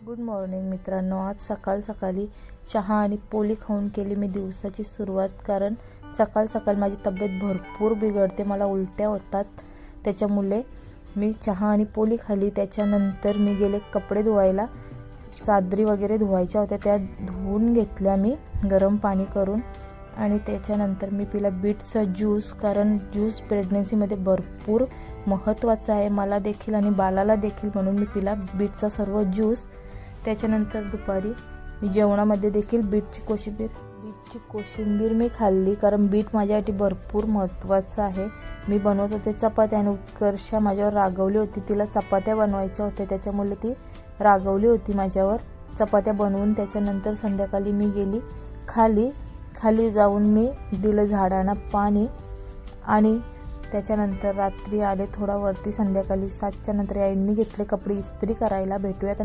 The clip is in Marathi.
गुड मॉर्निंग मित्रांनो। आज सकाळ सकाळी चहा आणि पोळी खाऊन केली मी दिवसाची सुरुवात। कारण सकाळ सकाळ माझी तब्येत भरपूर बिघडते, मला उलट्या होतात, त्याच्यामुळे मी चहा आणि पोळी खाल्ली। त्याच्यानंतर मी गेले कपडे धुवायला, चादरी वगैरे धुवायच्या होत्या त्या धुवून घेतल्या मी गरम पाणी करून। आणि त्याच्यानंतर मी पिला बीटचा ज्यूस, कारण ज्यूस प्रेग्नन्सीमध्ये भरपूर महत्त्वाचा आहे, मला देखील आणि बालाला देखील, म्हणून मी पिला बीटचा सर्व ज्यूस। त्याच्यानंतर दुपारी मी जेवणामध्ये देखील बीटची कोशिंबीर मी खाल्ली, कारण बीट माझ्यासाठी भरपूर महत्त्वाचं आहे। मी बनवत होते चपात्या आणि उत्कर्षा माझ्यावर रागवली होती, तिला चपात्या बनवायच्या होत्या, त्याच्यामुळे ती रागवली होती माझ्यावर चपात्या बनवून। त्याच्यानंतर संध्याकाळी मी गेली खाली जाऊन मी दिलं झाडांना पाणी, आणि त्याच्यानंतर रात्री आले थोडा वरती, संध्याकाळी 7च्या नंतर आईंनी घेतले कपडे इस्त्री करायला। भेटूयात